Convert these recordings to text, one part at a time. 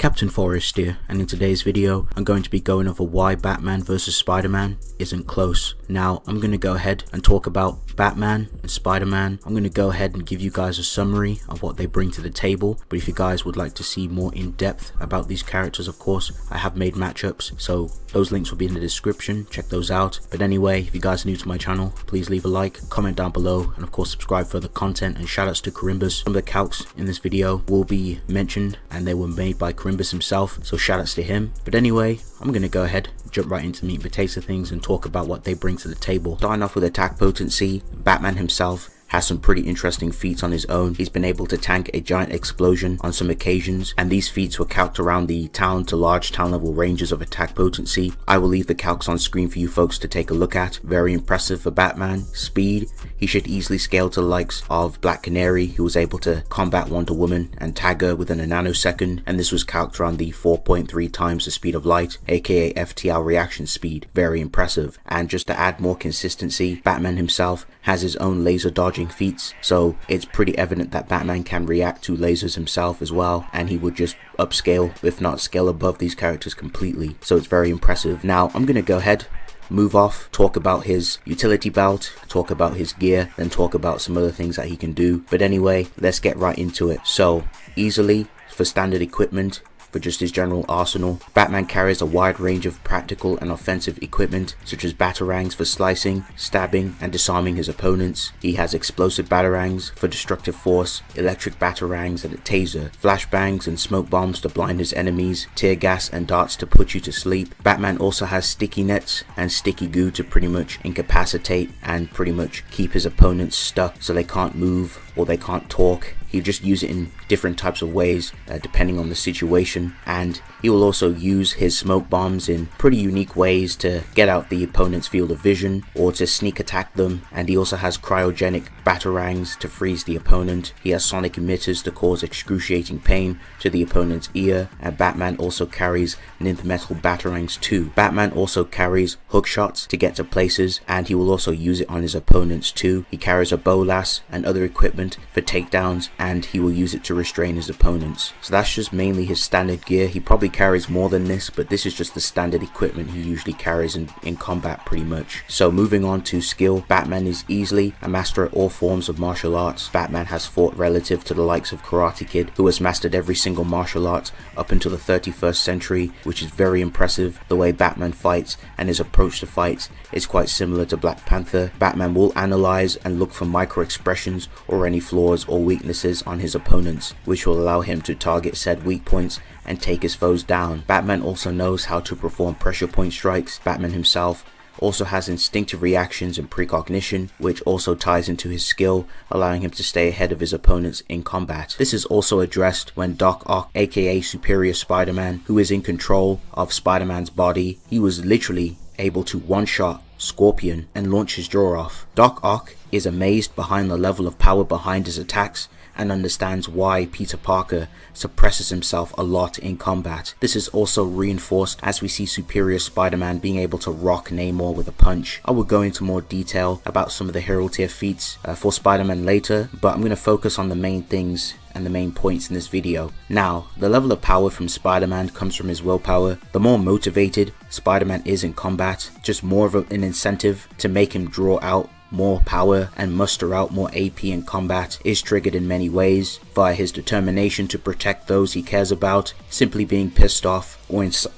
Captain Forrest here, and in today's video I'm going to be going over why Batman vs Spider-Man isn't close. Now I'm going to go ahead and talk about Batman and Spider-Man. I'm going to go ahead and give you guys a summary of what they bring to the table, but if you guys would like to see more in depth about these characters, of course I have made matchups, so those links will be in the description, check those out. But anyway, if you guys are new to my channel, please leave a like, comment down below, and of course subscribe for the content. And shoutouts to Corimbus. Some of the calcs in this video will be mentioned and they were made by Corimbus himself, so shoutouts to him. But anyway, I'm gonna go ahead, jump right into the meat and potatoes of things and talk about what they bring to the table. Starting off with attack potency, Batman himself has some pretty interesting feats on his own. He's been able to tank a giant explosion on some occasions, and these feats were calced around the town to large town level ranges of attack potency. I will leave the calcs on screen for you folks to take a look at. Very impressive for Batman. Speed, he should easily scale to the likes of Black Canary, who was able to combat Wonder Woman and tag her within a nanosecond, and this was calced around the 4.3 times the speed of light, aka FTL reaction speed. Very impressive. And just to add more consistency, Batman himself has his own laser dodging feats, so it's pretty evident that Batman can react to lasers himself as well, and he would just upscale, if not scale above these characters completely, so it's very impressive. Now I'm gonna go ahead, move off, talk about his utility belt, talk about his gear, then talk about some other things that he can do. But anyway, let's get right into it. So easily, for standard equipment, for just his general arsenal, Batman carries a wide range of practical and offensive equipment, such as batarangs for slicing, stabbing, and disarming his opponents. He has explosive batarangs for destructive force, electric batarangs and a taser, flashbangs and smoke bombs to blind his enemies, tear gas and darts to put you to sleep. Batman also has sticky nets and sticky goo to pretty much incapacitate and pretty much keep his opponents stuck so they can't move or they can't talk. He'll just use it in different types of ways depending on the situation, and he will also use his smoke bombs in pretty unique ways to get out the opponent's field of vision or to sneak attack them. And he also has cryogenic batarangs to freeze the opponent. He has sonic emitters to cause excruciating pain to the opponent's ear, and Batman also carries nth metal batarangs too. Batman also carries hook shots to get to places, and he will also use it on his opponents too. He carries a bolas and other equipment for takedowns, and he will use it to restrain his opponents. So that's just mainly his standard gear. He probably carries more than this, but this is just the standard equipment he usually carries in combat pretty much. So moving on to skill, Batman is easily a master at all forms of martial arts. Batman has fought relative to the likes of Karate Kid, who has mastered every single martial art up until the 31st century, which is very impressive. The way Batman fights and his approach to fights is quite similar to Black Panther. Batman will analyze and look for micro expressions or any flaws or weaknesses on his opponents, which will allow him to target said weak points and take his foes down. Batman also knows how to perform pressure point strikes. Batman himself also has instinctive reactions and precognition, which also ties into his skill, allowing him to stay ahead of his opponents in combat. This is also addressed when Doc Ock, aka Superior Spider-Man, who is in control of Spider-Man's body, he was literally able to one-shot Scorpion and launch his jaw off. Doc Ock is amazed behind the level of power behind his attacks and understands why Peter Parker suppresses himself a lot in combat. This is also reinforced as we see Superior Spider-Man being able to rock Namor with a punch. I will go into more detail about some of the hero tier feats for Spider-Man later, but I'm going to focus on the main things and the main points in this video. Now, the level of power from Spider-Man comes from his willpower. The more motivated Spider-Man is in combat, just more of an incentive to make him draw out more power and muster out more AP in combat is triggered in many ways, via his determination to protect those he cares about, simply being pissed off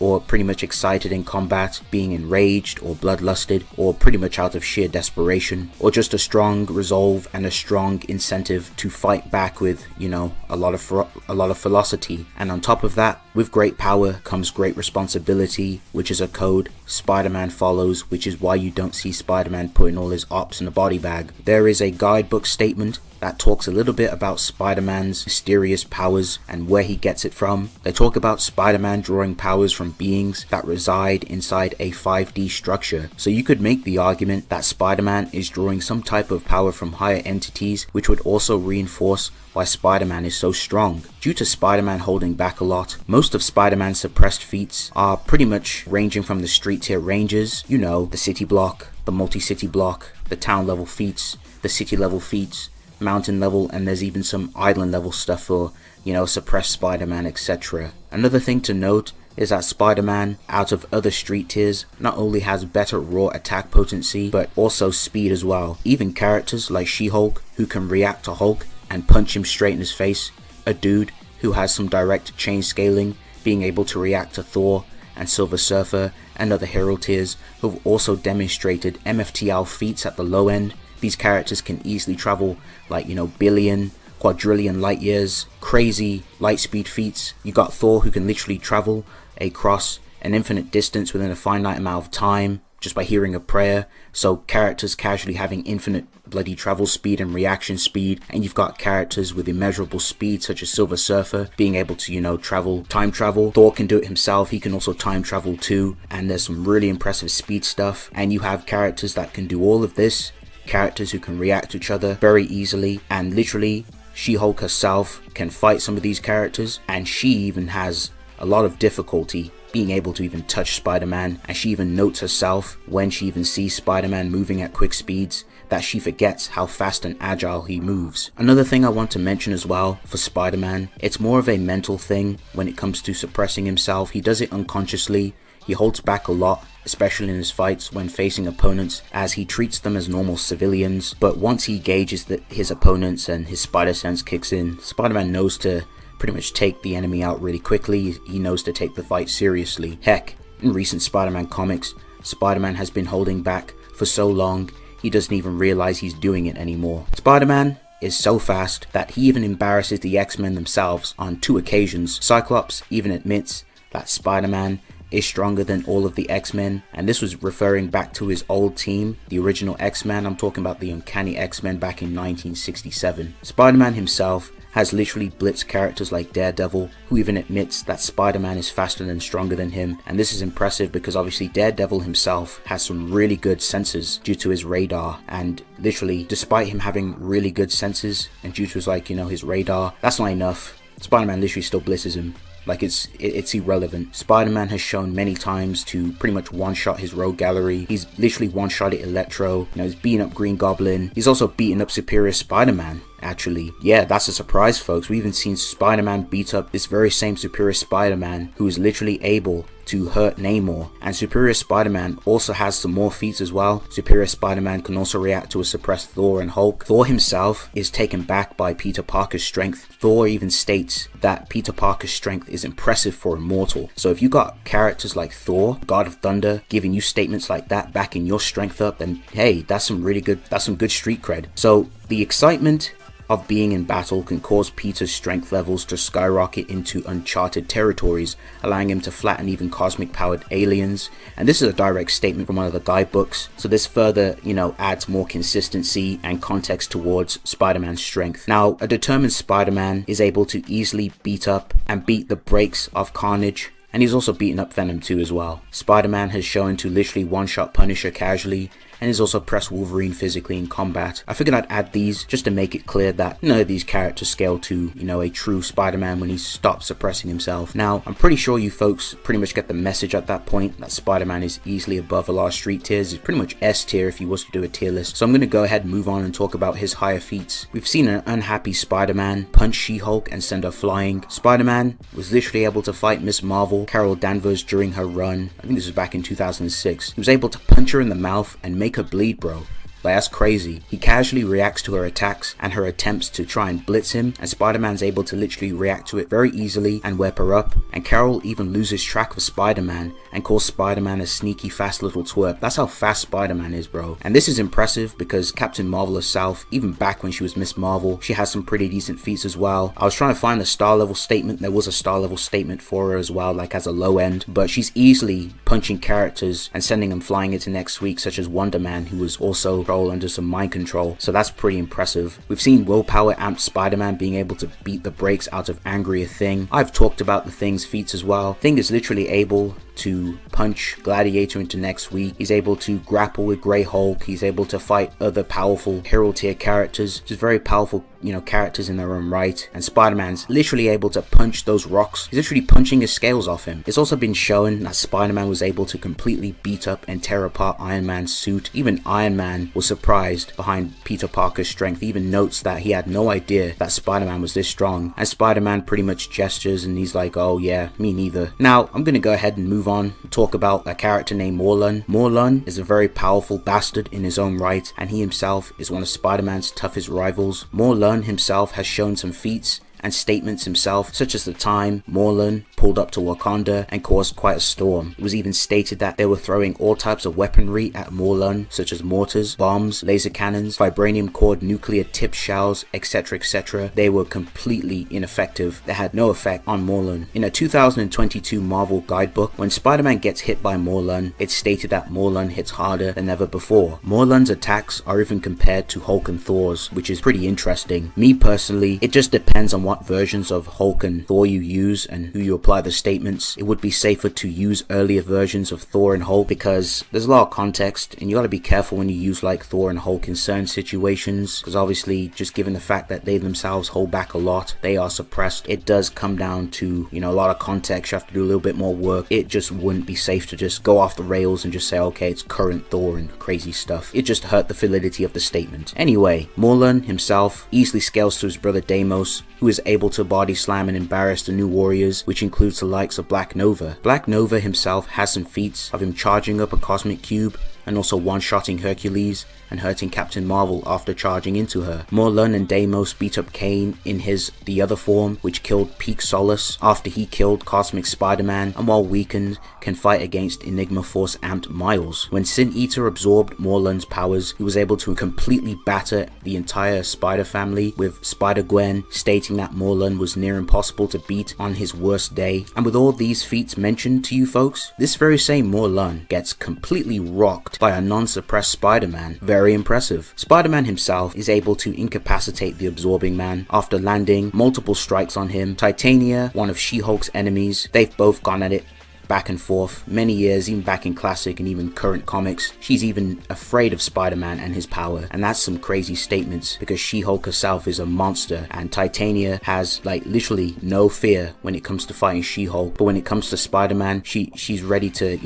or pretty much excited in combat, being enraged or bloodlusted, or pretty much out of sheer desperation, or just a strong resolve and a strong incentive to fight back with, you know, a lot of velocity. And on top of that, with great power comes great responsibility, which is a code Spider-Man follows, which is why you don't see Spider-Man putting all his ops in a body bag. There is a guidebook statement that talks a little bit about Spider-Man's mysterious powers and where he gets it from. They talk about Spider-Man drawing powers from beings that reside inside a 5D structure. So you could make the argument that Spider-Man is drawing some type of power from higher entities, which would also reinforce why Spider-Man is so strong. Due to Spider-Man holding back a lot, most of Spider-Man's suppressed feats are pretty much ranging from the street tier ranges, you know, the city block, the multi-city block, the town level feats, the city level feats, mountain level, and there's even some island level stuff for, you know, suppressed Spider-Man, etc. Another thing to note is that Spider-Man, out of other street tiers, not only has better raw attack potency, but also speed as well. Even characters like She-Hulk, who can react to Hulk and punch him straight in his face, a dude who has some direct chain scaling, being able to react to Thor and Silver Surfer and other hero tiers, who've also demonstrated MFTL feats at the low end. These characters can easily travel like, you know, billion, quadrillion light years, crazy light speed feats. You got Thor, who can literally travel across an infinite distance within a finite amount of time just by hearing a prayer. So characters casually having infinite bloody travel speed and reaction speed, and you've got characters with immeasurable speed such as Silver Surfer being able to, you know, time travel. Thor can do it himself, he can also time travel too, and there's some really impressive speed stuff. And you have characters that can do all of this, characters who can react to each other very easily, and literally She-Hulk herself can fight some of these characters, and she even has a lot of difficulty being able to even touch Spider-Man, and she even notes herself when she even sees Spider-Man moving at quick speeds that she forgets how fast and agile he moves. Another thing I want to mention as well for Spider-Man, it's more of a mental thing when it comes to suppressing himself. He does it unconsciously, he holds back a lot, especially in his fights when facing opponents, as he treats them as normal civilians. But once he gauges that his opponents and his spider sense kicks in, Spider-Man knows to pretty much take the enemy out really quickly. He knows to take the fight seriously. Heck, in recent Spider-Man comics, Spider-Man has been holding back for so long, he doesn't even realize he's doing it anymore. Spider-Man is so fast that he even embarrasses the X-Men themselves on 2 occasions. Cyclops even admits that Spider-Man is stronger than all of the X-Men, and this was referring back to his old team, the original X-Men. I'm talking about the Uncanny X-Men back in 1967. Spider-Man himself has literally blitzed characters like Daredevil, who even admits that Spider-Man is faster and stronger than him. And this is impressive because obviously Daredevil himself has some really good senses due to his radar, and literally despite him having really good senses and due to his, like, you know, his radar, that's not enough. Spider-Man literally still blitzes him. Like, it's irrelevant. Spider-Man has shown many times to pretty much one-shot his rogue gallery. He's literally one-shotted Electro. You know, he's beaten up Green Goblin. He's also beaten up Superior Spider-Man, actually. Yeah, that's a surprise, folks. We even seen Spider-Man beat up this very same Superior Spider-Man, who is literally able to hurt Namor. And Superior Spider-Man also has some more feats as well. Superior Spider-Man can also react to a suppressed Thor and Hulk. Thor himself is taken back by Peter Parker's strength. Thor even states that Peter Parker's strength is impressive for a mortal. So if you got characters like Thor, God of Thunder, giving you statements like that, backing your strength up, then hey, that's some good street cred. So the excitement of being in battle can cause Peter's strength levels to skyrocket into uncharted territories, allowing him to flatten even cosmic powered aliens. And this is a direct statement from one of the guidebooks, so this further, you know, adds more consistency and context towards Spider-Man's strength. Now, a determined Spider-Man is able to easily beat up and beat the brakes of Carnage, and he's also beaten up Venom too as well. Spider-Man has shown to literally one-shot Punisher casually, and he's also pressed Wolverine physically in combat. I figured I'd add these just to make it clear that none of these characters scale to, you know, a true Spider-Man when he stops suppressing himself. Now, I'm pretty sure you folks pretty much get the message at that point that Spider-Man is easily above a lot of street tiers. He's pretty much S tier if he was to do a tier list. So I'm going to go ahead and move on and talk about his higher feats. We've seen an unhappy Spider-Man punch She-Hulk and send her flying. Spider-Man was literally able to fight Miss Marvel, Carol Danvers, during her run. I think this was back in 2006. He was able to punch her in the mouth and make her bleed, bro. Like, that's crazy. He casually reacts to her attacks and her attempts to try and blitz him, and Spider-Man's able to literally react to it very easily and whip her up. And Carol even loses track of Spider-Man and calls Spider-Man a sneaky fast little twerp. That's how fast Spider-Man is, bro. And this is impressive because Captain Marvel herself, even back when she was Miss Marvel, she has some pretty decent feats as well. I was trying to find a star level statement. There was a star level statement for her as well, like as a low end, but she's easily punching characters and sending them flying into next week, such as Wonder Man, who was also under some mind control. So that's pretty impressive. We've seen willpower amped Spider-Man being able to beat the brakes out of Angry a Thing. I've talked about the Thing's feats as well. Thing is literally able to punch Gladiator into next week. He's able to grapple with Grey Hulk. He's able to fight other powerful hero tier characters. Just very powerful characters in their own right, and Spider-Man's literally able to punch those rocks. He's literally punching his scales off him. It's also been shown that Spider-Man was able to completely beat up and tear apart Iron Man's suit. Even Iron Man was surprised behind Peter Parker's strength. He even notes that he had no idea that Spider-Man was this strong, and Spider-Man pretty much gestures and he's like, oh yeah, me neither. Now I'm gonna go ahead and move on and talk about a character named Moreland. Moreland is a very powerful bastard in his own right, and he himself is one of Spider-Man's toughest rivals. Moreland himself has shown some feats and statements himself, such as the time Moreland pulled up to Wakanda and caused quite a storm. It was even stated that they were throwing all types of weaponry at Moreland, such as mortars, bombs, laser cannons, vibranium cord, nuclear tipped shells, etc, etc. They were completely ineffective. They had no effect on Moreland. In a 2022 Marvel guidebook, when Spider-Man gets hit by Moreland, it's stated that Moreland hits harder than ever before. Moreland's attacks are even compared to Hulk and Thor's, which is pretty interesting. Me personally, it just depends on what versions of Hulk and Thor you use and who you apply the statements. It would be safer to use earlier versions of Thor and Hulk because there's a lot of context, and you gotta be careful when you use like Thor and Hulk in certain situations, because obviously just given the fact that they themselves hold back a lot, they are suppressed, it does come down to a lot of context. You have to do a little bit more work. It just wouldn't be safe to just go off the rails and just say, okay, it's current Thor and crazy stuff. It just hurt the validity of the statement. Anyway, Moreland himself easily scales to his brother Deimos, who is able to body slam and embarrass the New Warriors, which includes the likes of Black Nova. Black Nova himself has some feats of him charging up a cosmic cube and also one-shotting Hercules and hurting Captain Marvel after charging into her. Moreland and Deimos beat up Kane in the other form, which killed Peak Solace after he killed Cosmic Spider-Man, and while weakened can fight against Enigma Force amped Miles. When Sin Eater absorbed Moreland's powers, he was able to completely batter the entire Spider family, with Spider-Gwen stating that Moreland was near impossible to beat on his worst day. And with all these feats mentioned to you folks, this very same Moreland gets completely rocked by a non-suppressed Spider-Man. Very impressive. Spider-Man himself is able to incapacitate the Absorbing Man after landing multiple strikes on him. Titania, one of She-Hulk's enemies, they've both gone at it back and forth many years, even back in classic and even current comics. She's even afraid of Spider-Man and his power, and that's some crazy statements because She-Hulk herself is a monster, and Titania has like literally no fear when it comes to fighting She-Hulk, but when it comes to Spider-Man, she's ready to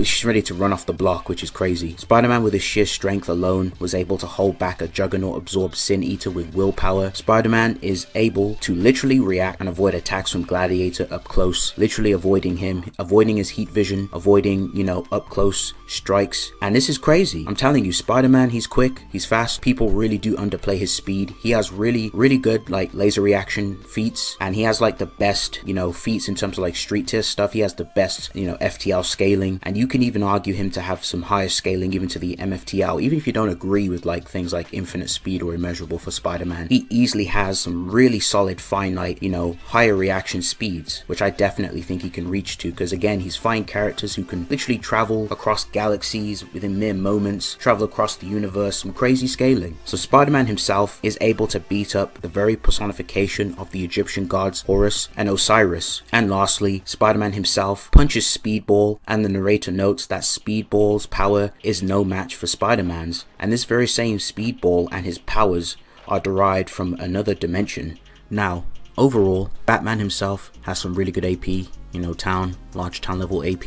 she's ready to run off the block, which is crazy. Spider-Man with his sheer strength alone was able to hold back a Juggernaut absorbed Sin Eater with willpower. Spider-Man is able to literally react and avoid attacks from Gladiator up close, literally avoiding his heat vision, avoiding, up close strikes. And this is crazy. I'm telling you, Spider-Man, he's quick, he's fast. People really do underplay his speed. He has really, really good like laser reaction feats, and he has like the best, feats in terms of like street tier stuff. He has the best, FTL scaling, and you can even argue him to have some higher scaling even to the MFTL, even if you don't agree with like things like infinite speed or immeasurable for Spider-Man. He easily has some really solid finite, higher reaction speeds, which I definitely think he can reach to, because again, he's fighting characters who can literally travel across galaxies within mere moments, travel across the universe, some crazy scaling. So Spider-Man himself is able to beat up the very personification of the Egyptian gods Horus and Osiris. And lastly, Spider-Man himself punches Speedball, and the narrator notes that Speedball's power is no match for Spider-Man's, and this very same Speedball and his powers are derived from another dimension. Now, overall, Batman himself has some really good AP, large town level AP.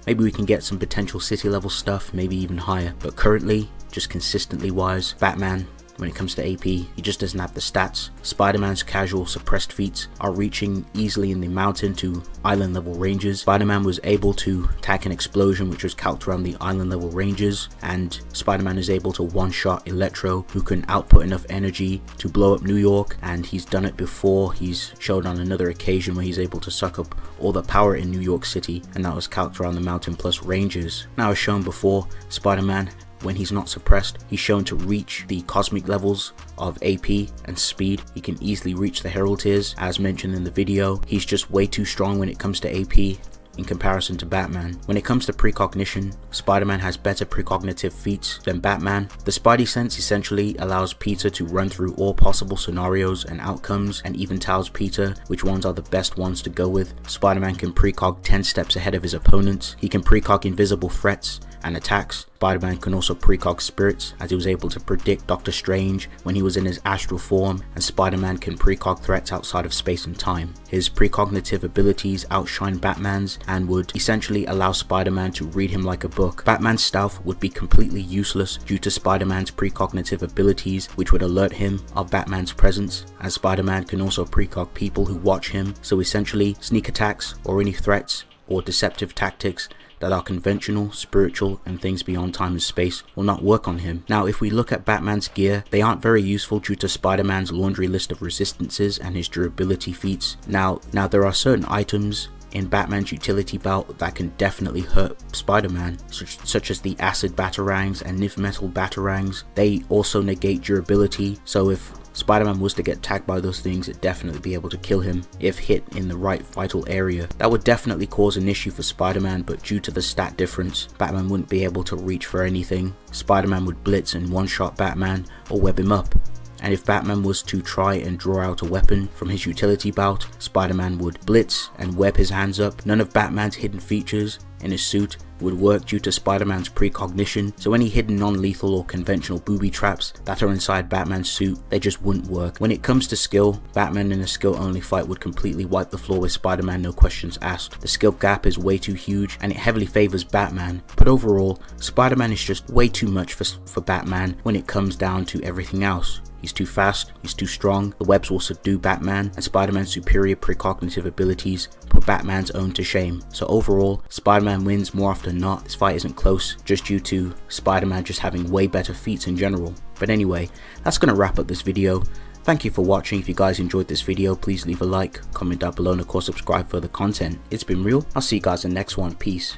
Maybe we can get some potential city level stuff, maybe even higher. But currently, just consistently wise, Batman, when it comes to AP, he just doesn't have the stats. Spider-Man's casual suppressed feats are reaching easily in the mountain to island level ranges. Spider-Man was able to attack an explosion which was calced around the island level ranges, and Spider-Man is able to one-shot Electro, who can output enough energy to blow up New York, and he's done it before. He's showed on another occasion where he's able to suck up all the power in New York City, and that was calced around the mountain plus ranges. Now, as shown before, Spider-Man, when he's not suppressed, he's shown to reach the cosmic levels of AP and speed. He can easily reach the Herald tiers, as mentioned in the video. He's just way too strong when it comes to AP in comparison to Batman. When it comes to precognition, Spider-Man has better precognitive feats than Batman. The Spidey sense essentially allows Peter to run through all possible scenarios and outcomes, and even tells Peter which ones are the best ones to go with. Spider-Man can precog 10 steps ahead of his opponents. He can precog invisible threats and attacks Spider-Man can also precog spirits, as he was able to predict Doctor Strange when he was in his astral form, and Spider-Man can precog threats outside of space and time. His precognitive abilities outshine Batman's and would essentially allow Spider-Man to read him like a book. Batman's stealth would be completely useless due to Spider-Man's precognitive abilities, which would alert him of Batman's presence, as Spider-Man can also precog people who watch him, so essentially sneak attacks or any threats or deceptive tactics that are conventional, spiritual, and things beyond time and space will not work on him. Now, if we look at Batman's gear, they aren't very useful due to Spider-Man's laundry list of resistances and his durability feats. Now there are certain items in Batman's utility belt that can definitely hurt Spider-Man, such as the acid batarangs and Niv metal batarangs. They also negate durability, so if Spider-Man was to get tagged by those things, it'd definitely be able to kill him if hit in the right vital area. That would definitely cause an issue for Spider-Man, but due to the stat difference, Batman wouldn't be able to reach for anything. Spider-Man would blitz and one-shot Batman or web him up. And if Batman was to try and draw out a weapon from his utility belt, Spider-Man would blitz and web his hands up. None of Batman's hidden features in his suit would work due to Spider-Man's precognition, so any hidden non-lethal or conventional booby traps that are inside Batman's suit, they just wouldn't work. When it comes to skill, Batman in a skill-only fight would completely wipe the floor with Spider-Man, no questions asked. The skill gap is way too huge and it heavily favors Batman, but overall, Spider-Man is just way too much for Batman when it comes down to everything else. He's too fast, he's too strong, the webs will subdue Batman, and Spider-Man's superior precognitive abilities put Batman's own to shame. So overall, Spider-Man wins more often than not. This fight isn't close, just due to Spider-Man just having way better feats in general. But anyway, that's gonna wrap up this video. Thank you for watching. If you guys enjoyed this video, please leave a like, comment down below, and of course subscribe for further content. It's been real. I'll see you guys in the next one. Peace.